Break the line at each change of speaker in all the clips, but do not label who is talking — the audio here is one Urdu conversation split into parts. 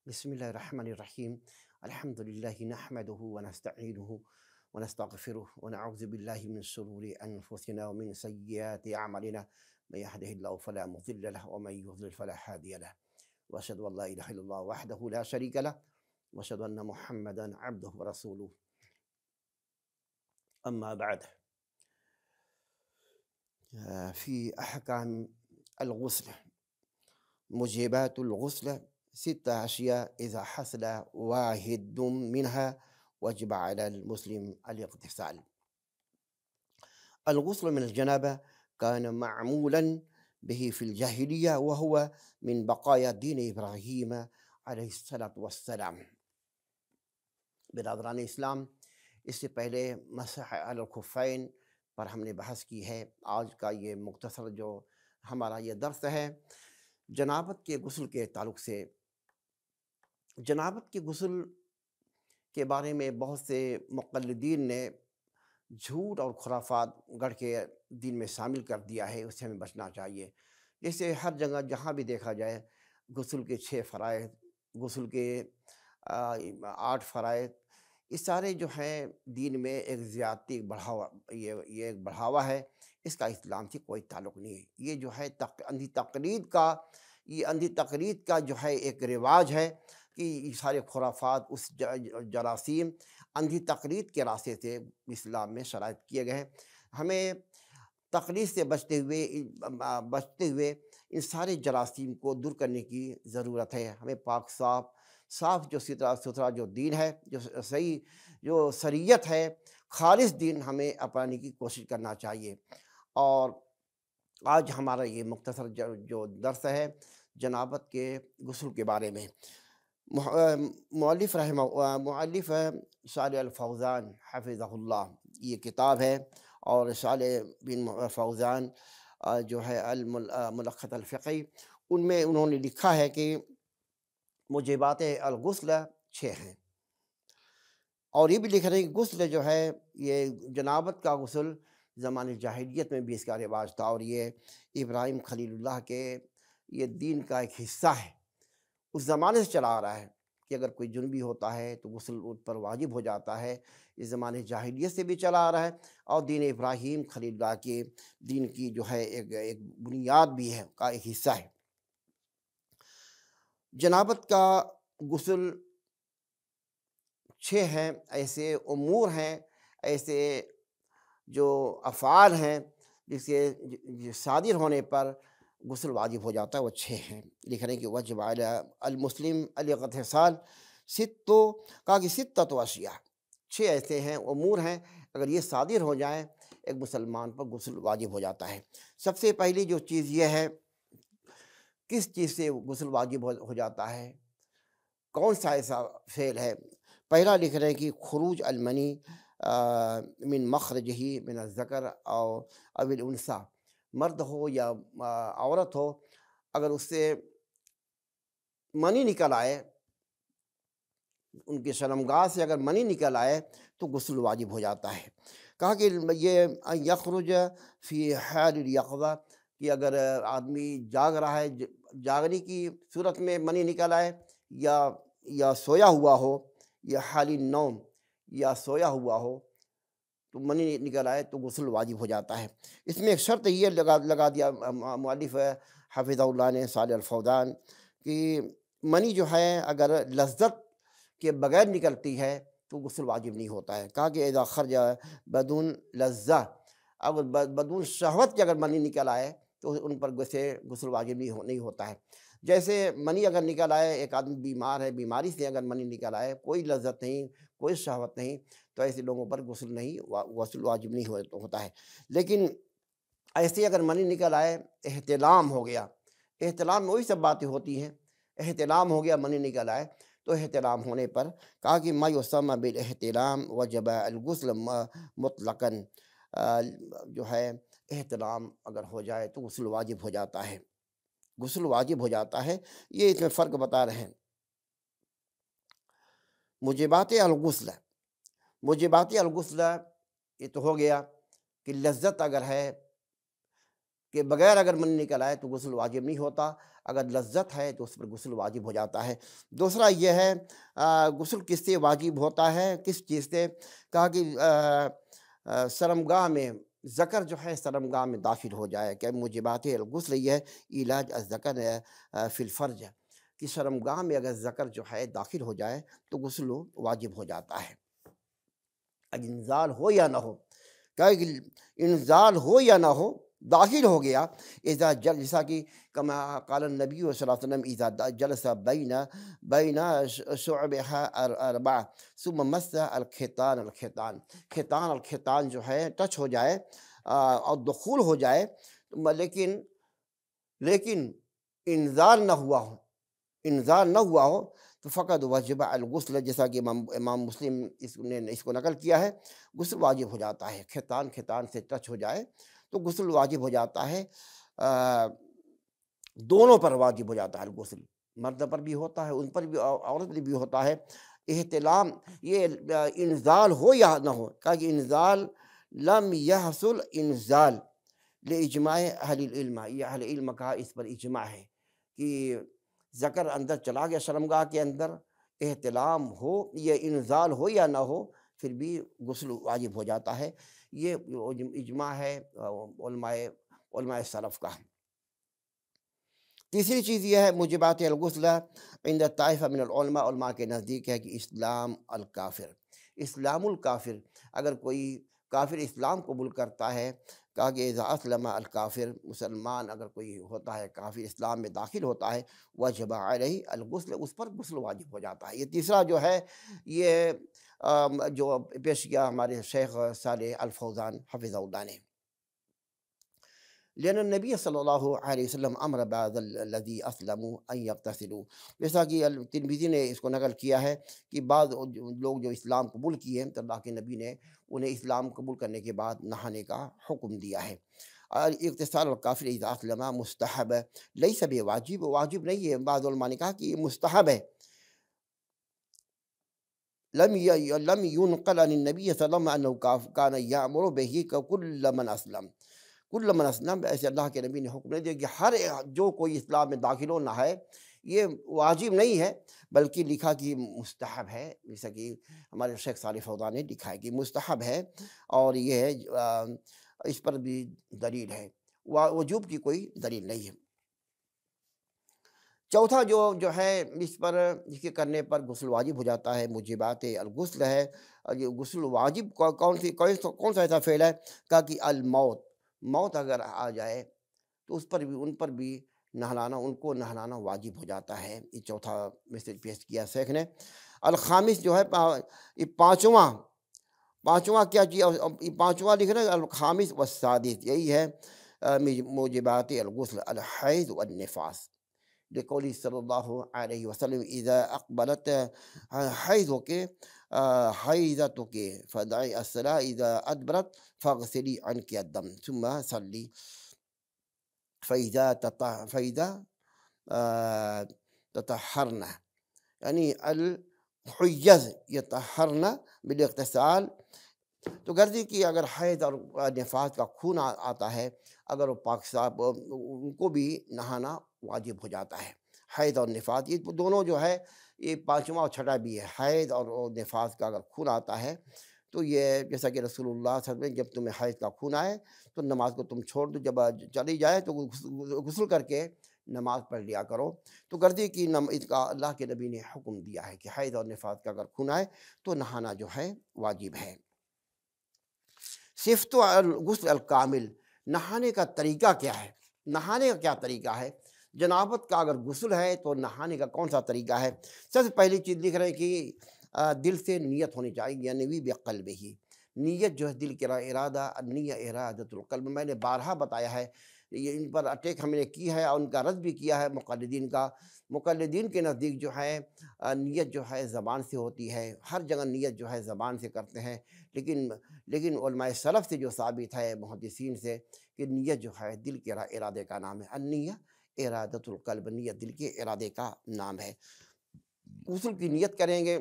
بسم الله الرحمن الرحيم. الحمد لله نحمده ونستعينه ونستغفره ونعوذ بالله من شرور أنفسنا ومن سيئات أعمالنا. من يهده الله فلا مضل له ومن يضلل فلا هادي له. وأشهد أن لا إله إلا الله وحده لا شريك له وأشهد أن محمدا عبده ورسوله. أما بعد، في أحكام الغسل. موجبات الغسل 6 أشياء إذا حصل واحد منها وجب على المسلم الاغتسال. الغسل من الجنابة كان معمولا به في الجاهلية، وهو من بقايا دين إبراہیم علیہ الصلاۃ والسلام. برادران اسلام، اس سے پہلے مسح علی الخفین پر ہم نے بحث کی ہے. آج کا یہ مختصر جو ہمارا یہ درس ہے جنابت کے غسل کے تعلق سے. جنابت کے غسل کے بارے میں بہت سے مقلدین نے جھوٹ اور خرافات گڑھ کے دین میں شامل کر دیا ہے. اس سے ہمیں بچنا چاہیے. جیسے ہر جگہ جہاں بھی دیکھا جائے غسل کے 6 فرائض، غسل کے 8 فرائض، یہ سارے جو ہیں دین میں ایک زیادتی بڑھاوا، یہ ایک بڑھاوا ہے. اس کا اسلام سے کوئی تعلق نہیں ہے. یہ جو ہے اندھی تقلید کا جو ہے ایک رواج ہے کہ یہ سارے خرافات، اس جراثیم اندھی تقلید کے راستے سے اسلام میں شرائط کیے گئے ہیں. ہمیں تقلید سے بچتے ہوئے ان سارے جراثیم کو دور کرنے کی ضرورت ہے. ہمیں پاک صاف جو ستھرا جو دین ہے، جو صحیح جو شریعت ہے، خالص دین ہمیں اپنانے کی کوشش کرنا چاہیے. اور آج ہمارا یہ مختصر جو درس ہے جنابت کے غسل کے بارے میں. مؤلف صالح الفوزان حفظہ اللہ، یہ کتاب ہے. اور صالح بن فوزان جو ہے الملخص الفقہی، ان میں انہوں نے لکھا ہے کہ موجبات الغسل 6 ہیں. اور یہ بھی لکھ رہے ہیں کہ غسل جو ہے یہ جنابت کا غسل زمانے جاہلیت میں بھی اس کا رواج تھا، اور یہ ابراہیم خلیل اللہ کے یہ دین کا ایک حصہ ہے. اس زمانے سے چلا آ رہا ہے کہ اگر کوئی جنبی ہوتا ہے تو غسل ان پر واجب ہو جاتا ہے. اس زمانے جاہلیت سے بھی چلا آ رہا ہے، اور دین ابراہیم خلیل اللہ کے دین کی جو ہے ایک بنیاد بھی ہے، کا ایک حصہ ہے. جنابت کا غسل 6 ہیں. ایسے امور ہیں، ایسے جو افعال ہیں جس کے صادر ہونے پر غسل واجب ہو جاتا ہے، وہ 6 ہیں. لکھ رہے ہیں کہ وجب علی المسلم الاغتسال کہا کہ 6 اشیاء، 6 ایسے ہیں امور ہیں، اگر یہ صادر ہو جائیں ایک مسلمان پر غسل واجب ہو جاتا ہے. سب سے پہلی جو چیز یہ ہے، کس چیز سے غسل واجب ہو جاتا ہے، کون سا ایسا فعل ہے. پہلا لکھ رہے ہیں کہ خروج المنی من مخرجہ من الذکر او الانثی، مرد ہو یا عورت ہو، اگر اس سے منی نکل آئے، ان کی شرمگاہ سے اگر منی نکل آئے تو غسل واجب ہو جاتا ہے. کہا کہ یہ یخرج فی حال الیقظہ، کہ اگر آدمی جاگ رہا ہے، جاگنے کی صورت میں منی نکل آئے، یا سویا ہوا ہو، یا حال النوم، یا سویا ہوا ہو تو منی نکل آئے تو غسل واجب ہو جاتا ہے. اس میں ایک شرط یہ لگا دیا مؤلف حفظہ اللہ نے، صالح الفوزان، کہ منی جو ہے اگر لذت کے بغیر نکلتی ہے تو غسل واجب نہیں ہوتا ہے. کہا کہ اذا خرج بدون لذہ، اگر بدون شہوت کے اگر منی نکل آئے تو ان پر غسل واجب نہیں ہوتا ہے. جیسے منی اگر نکل آئے، ایک آدمی بیمار ہے، بیماری سے اگر منی نکل آئے، کوئی لذت نہیں، کوئی شہوت نہیں، تو ایسے لوگوں پر غسل واجب نہیں ہوتا ہے. لیکن ایسے اگر منی نکل آئے، احتلام ہو گیا، احتلام میں وہی سب باتیں ہوتی ہیں، احتلام ہو گیا، منی نکل آئے، تو احتلام ہونے پر کہا کہ ما یسمى بالاحتلام وجب الغسل مطلقاً، جو ہے احتلام اگر ہو جائے تو غسل واجب ہو جاتا ہے، غسل واجب ہو جاتا ہے. یہ اس میں فرق بتا رہے ہیں. موجبات الغسل، موجبات الغسل یہ تو ہو گیا کہ لذت اگر ہے کہ بغیر اگر منی نکل آئے تو غسل واجب نہیں ہوتا، اگر لذت ہے تو اس پر غسل واجب ہو جاتا ہے۔ دوسرا یہ ہے غسل کس سے واجب ہوتا ہے، کس چیز سے؟ کہا کہ شرمگاہ میں ذکر جو ہے شرمگاہ میں داخل ہو جائے، کہ موجبات الغسل یہ ہے علاج الذکر فی الفرج، کہ شرمگاہ میں اگر ذکر جو ہے داخل ہو جائے تو غسل واجب ہو جاتا ہے، انزال ہو یا نہ ہو۔ کہ انزال ہو یا نہ ہو، داخل ہو گیا، اذا جیسا کہ کما قال النبی صلی اللہ علیہ وسلم اذا جلس بین شعبها اربع ثم مس الختان الختان جو ہے ٹچ ہو جائے اور دخول ہو جائے، لیکن انزال نہ ہوا ہو تو فقط وجب الغسل، جیسا کہ امام مسلم نے اس کو نقل کیا ہے، غسل واجب ہو جاتا ہے۔ ختان سے ٹچ ہو جائے تو غسل واجب ہو جاتا ہے، دونوں پر واجب ہو جاتا ہے الغسل، مرد پر بھی ہوتا ہے، ان پر بھی، عورت پر بھی ہوتا ہے۔ احتلام، یہ انزال ہو یا نہ ہو، کہا کہ انزال لم یحصل انزال لاجماع اہل العلم، یہ اہل علم کا اس پر اجماع ہے کہ ذکر اندر چلا گیا شرمگاہ کے اندر، احتلام ہو، یہ انزال ہو یا نہ ہو، پھر بھی غسل واجب ہو جاتا ہے۔ یہ اجماع ہے علماء سلف کا۔ تیسری چیز یہ ہے موجبات الغسل عند طائفہ من العلماء، علماء کے نزدیک ہے کہ اسلام الکافر، اگر کوئی کافر اسلام قبول کرتا ہے، کہا کہ اذا اسلم الکافر، مسلمان اگر کوئی ہوتا ہے کافر اسلام میں داخل ہوتا ہے، وجب علیہ الغسل، اس پر غسل واجب ہو جاتا ہے۔ یہ تیسرا جو ہے یہ جو پیش کیا ہمارے شیخ صالح الفوزان حفظہ اللہ نے، لأن النبی صلی اللہ علیہ وسلم امر بعض الذی اسلموا ان یغتسلوا، جیسا کہ ترمذی نے اس کو نقل کیا ہے کہ بعض لوگ جو اسلام قبول کیے ہیں تو اللہ کے نبی نے انہیں اسلام قبول کرنے کے بعد نہانے کا حکم دیا ہے۔ اغتسال الکافر اذا اسلم مستحب لیس بواجب، واجب نہیں ہے، بعض علماء نے کہا کہ یہ مستحب ہے۔ لم ينقل عن النبی صلی اللہ علیہ وسلم انه كان یامر به کل من اسلم، ایسے اللہ کے نبی نے حکم نہیں دیا کہ ہر جو کوئی اسلام میں داخل ہو نہائے، یہ واجب نہیں ہے، بلکہ لکھا کہ مستحب ہے، جیسا کہ ہمارے شیخ صالح فوزان نے لکھا ہے کہ مستحب ہے، اور یہ ہے اس پر بھی دلیل ہے، وجوب کی کوئی دلیل نہیں ہے۔ چوتھا جو ہے اس پر، جس کے کرنے پر غسل واجب ہو جاتا ہے، موجبات الغسل ہے، اور یہ غسل واجب کون سا ایسا فعل ہے؟ کہا کہ موت اگر آ جائے تو اس پر بھی، ان پر بھی نہلانا، ان کو نہلانا واجب ہو جاتا ہے۔ یہ چوتھا میسج پیش کیا شیخ نے۔ الخامس جو ہے یہ پانچواں کیا کیا، یہ پانچواں لکھ رہے ہیں، الخامس والسادس، یہی ہے موجبات الغسل الحیض والنفاس، لقولی صلی اللہ علیہ وسلم اذا اقبلت حیضتک فدعی الصلاۃ اذا ادبرت فاغسلی عنک الدم ثم صلی فإذا تطہرن، یعنی الحیض یطہرن بالاغتسال، تو غرضی کہ اگر حیض اور نفاس کا خون آتا ہے، اگر وہ پاک صاف، ان کو بھی نہانا واجب ہو جاتا ہے۔ حیض اور نفاس یہ دونوں جو ہے، یہ پانچواں اور چھٹا بھی ہے، حیض اور نفاس کا اگر خون آتا ہے تو یہ جیسا کہ رسول اللہ صلی اللہ علیہ وسلم، جب تمہیں حیض کا خون آئے تو نماز کو تم چھوڑ دو، جب چلی جائے تو غسل کر کے نماز پڑھ لیا کرو۔ تو غرضی کی اس کا اللہ کے نبی نے حکم دیا ہے کہ حیض اور نفاس کا اگر خون آئے تو نہانا جو ہے واجب ہے۔ صفت الغسل الکامل، نہانے کا طریقہ کیا ہے؟ نہانے کا کیا طریقہ ہے؟ جنابت کا اگر غسل ہے تو نہانے کا کون سا طریقہ ہے؟ سب سے پہلی چیز لکھ رہے ہیں کہ دل سے نیت ہونی چاہیے، یعنی بقلبہ ہی، نیت جو ہے دل کا ارادہ، النیہ ارادۃ القلب، میں نے بارہا بتایا ہے، یہ ان پر اٹیک ہم نے کی ہے اور ان کا رد بھی کیا ہے مقلدین کے نزدیک جو ہے نیت جو ہے زبان سے ہوتی ہے، ہر جگہ نیت جو ہے زبان سے کرتے ہیں، لیکن علماء سلف سے جو ثابت ہے، محدثین سے، کہ نیت جو ہے دل کے ارادے کا نام ہے، النیہ ارادۃ القلب، نیت دل کے ارادے کا نام ہے۔ غسل کی نیت کریں گے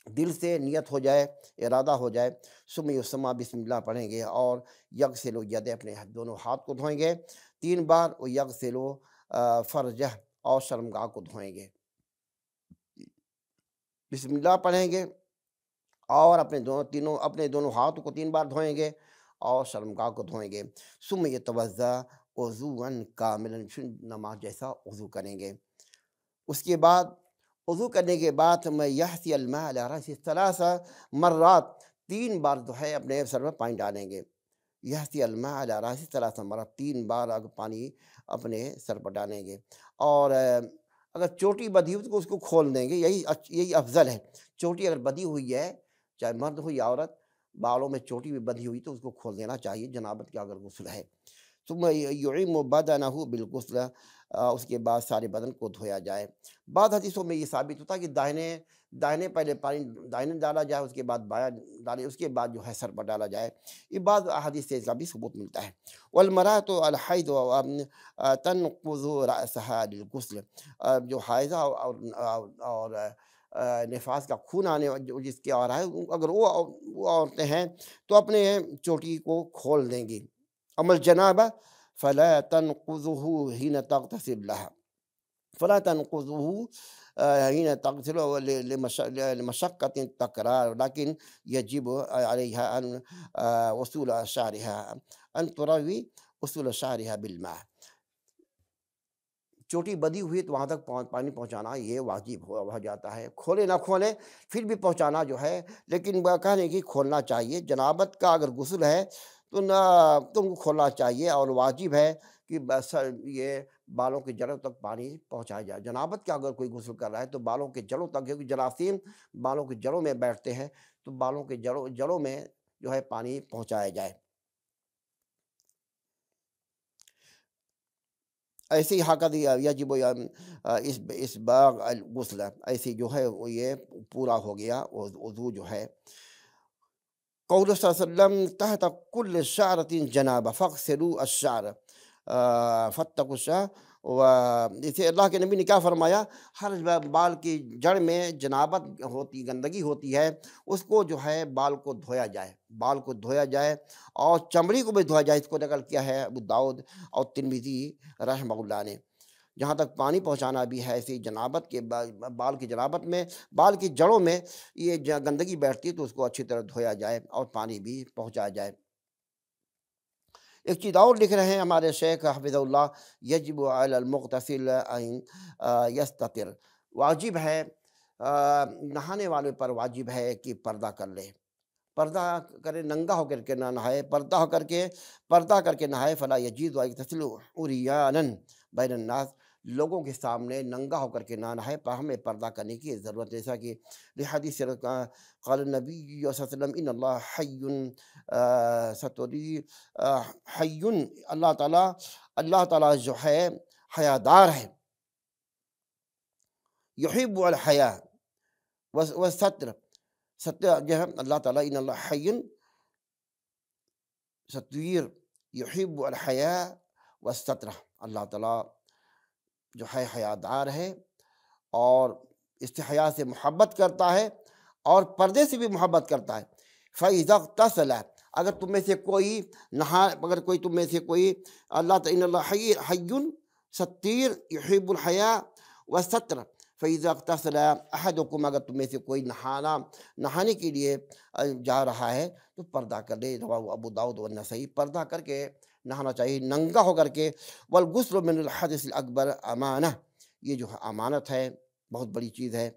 دل سے نیت ہو جائے، ارادہ ہو جائے، ثم یسمى بسم اللہ پڑھیں گے، اور یغسل ید، اپنے دونوں ہاتھ کو دھوئیں گے 3 بار، اور یغسل فرجہ، اور شرمگاہ کو دھوئیں گے، بسم اللہ پڑھیں گے، اور اپنے دونوں ہاتھوں کو 3 بار دھوئیں گے، اور شرمگاہ کو دھوئیں گے، ثم یتوضا وضوءا کاملا، پھر نماز جیسا وضو کریں گے۔ اس کے بعد وضو کرنے کے بعد میں یحسی الماء علی رأسہ 3 مرات، 3 بار جو ہے اپنے سر میں پانی ڈالیں گے، یحسی الماء علی رأسہ 3 مرات، 3 بار اگر پانی اپنے سر پر ڈالیں گے، اور اگر چوٹی بدھی ہوئی تو اس کو کھول دیں گے، یہی افضل ہے۔ چوٹی اگر بدھی ہوئی ہے، چاہے مرد ہو یا عورت، بالوں میں چوٹی بھی بدھی ہوئی تو اس کو کھول دینا چاہیے، جنابت کا اگر غسل ہے۔ ثم یعم بدنہ بالغسل، اس کے بعد سارے بدن کو دھویا جائے۔ بعض حدیثوں میں یہ ثابت ہوتا ہے کہ دائنے پہلے پانی دائنے ڈالا جائے، اس کے بعد بایاں ڈالے، اس کے بعد جو ہے سر پر ڈالا جائے، یہ بعض احادیث سے بھی ثبوت ملتا ہے۔ والمرأۃ الحیض تنقض رأسها للغسل، جو حائضہ اور نفاس کا خون آنے جس کے آ رہا ہے، اگر وہ عورتیں ہیں تو اپنے چوٹی کو کھول دیں گی۔ اما الجنابہ فلا تنقضه حين تغتسل لها، فلا تنقضه حين تغتسل لمشقة التكرار، لكن يجب عليها أن وصول شعرها، أن تروي وصول شعرها بالماء۔ چوٹی بدی ہوئی تو وہاں تک پانی پہنچانا یہ واجب ہو جاتا ہے، کھولے نہ کھولیں پھر بھی پہنچانا جو ہے، لیکن کہنے کی کھولنا چاہیے۔ جنابت کا اگر غسل ہے تو تم کو کھولنا چاہیے، اور واجب ہے کہ بس یہ بالوں کی جڑوں تک پانی پہنچایا جائے۔ جنابت کا اگر کوئی غسل کر رہا ہے تو بالوں کے جڑوں تک، کیونکہ جراثیم بالوں کی جڑوں میں بیٹھتے ہیں، تو بالوں کے جڑوں میں جو ہے پانی پہنچایا جائے۔ ایسے ہی حقد یجب اسباغ الغسل، ایسے جو ہے وہ یہ پورا ہو گیا وضو جو ہے۔ قول صلی اللہ علیہ وسلم تحت کل شعرۃ جنابہ فاغسلوا الشعر فاتقوا الشعر، جیسے اللہ کے نبی نے کیا فرمایا، ہر بال کی جڑ میں جنابت ہوتی، گندگی ہوتی ہے، اس کو جو ہے بال کو دھویا جائے، بال کو دھویا جائے، اور چمڑی کو بھی دھویا جائے۔ اس کو نقل کیا ہے ابو داؤد اور ترمذی رحمہ اللہ نے۔ جہاں تک پانی پہنچانا بھی ہے، ایسی جنابت کے بال کی جنابت میں، بال کی جڑوں میں یہ گندگی بیٹھتی ہے تو اس کو اچھی طرح دھویا جائے اور پانی بھی پہنچایا جائے۔ ایک چیز اور لکھ رہے ہیں ہمارے شیخ حفظ اللہ، یجب علی المغتسل ان یستتر، واجب ہے نہانے والے پر واجب ہے کہ پردہ کر لے، پردہ کرے، ننگا ہو کر کے نہ نہائے، پردہ کر کے نہائے۔ فلا یجوز ان یغتسل عریانا بین الناس، لوگوں کے سامنے ننگا ہو کر کے نہ نہائے، پر ہمیں پردہ کرنے کی ضرورت ہے، جیسا کہ حدیث قال النبی صلی اللہ علیہ وسلم ان اللہ حی ستری حی، اللہ تعالیٰ جو ہے حیادار ہے، یحب الحیا والستر، ستر جو ہے اللہ تعالیٰ، ان اللہ حی ستیر یحب الحیا والستر، اللہ تعالیٰ جو ہے حیادار ہے اور استحیا سے محبت کرتا ہے اور پردے سے بھی محبت کرتا ہے۔ فَإِذَا اغْتَسَلَ، اگر تم میں سے کوئی اللہ تعالیٰ ان اللہ حی ستیر یحب الحیا والستر، فَإِذَا اغْتَسَلَ أَحَدُكُمْ، اگر تم میں سے کوئی نہانے کے لیے جا رہا ہے تو پردہ کر لے، رواه ابو داؤد والنسائی، پردہ کر کے نہانا چاہیے، ننگا ہو کر کے۔ والغسل من الحدث الاکبر امانہ، یہ جو امانت ہے بہت بڑی چیز ہے،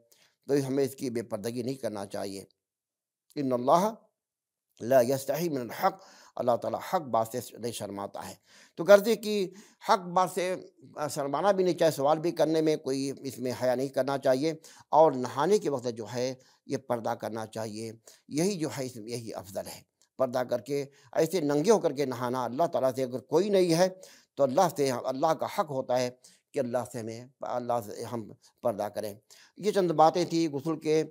تو ہمیں اس کی بے پردگی نہیں کرنا چاہیے۔ ان اللہ لا یستحی من الحق، اللہ تعالیٰ حق بات سے نہیں شرماتا ہے، تو غرضے کہ حق بات سے شرمانا بھی نہیں چاہیے، سوال بھی کرنے میں کوئی اس میں حیا نہیں کرنا چاہیے، اور نہانے کے وقت جو ہے یہ پردہ کرنا چاہیے، یہی جو ہے یہی افضل ہے، پردہ کر کے ایسے ننگے ہو کر کے نہانا۔ اللہ تعالیٰ سے اگر کوئی نہیں ہے تو اللہ کا حق ہوتا ہے کہ اللہ سے ہم پردہ کریں۔ یہ چند باتیں تھیں غسل کے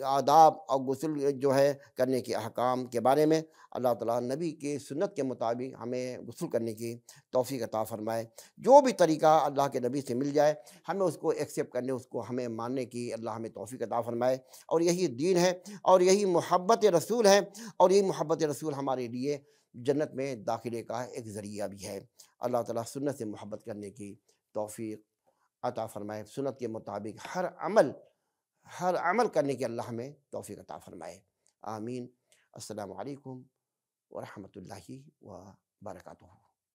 آداب اور غسل جو ہے کرنے کے احکام کے بارے میں۔ اللہ تعالیٰ نبی کے سنت کے مطابق ہمیں غسل کرنے کی توفیق عطا فرمائے۔ جو بھی طریقہ اللہ کے نبی سے مل جائے ہمیں اس کو ایکسیپٹ کرنے، اس کو ہمیں ماننے کی اللہ ہمیں توفیق عطا فرمائے، اور یہی دین ہے اور یہی محبت رسول ہے، اور یہی محبت رسول ہمارے لیے جنت میں داخلے کا ایک ذریعہ بھی ہے۔ اللہ تعالیٰ سنت سے محبت کرنے کی توفیق عطا فرمائے، سنت کے مطابق ہر عمل کرنے کی اللہ ہمیں توفیق عطا فرمائے، آمین۔ السلام علیکم ورحمۃ اللہ وبرکاتہ۔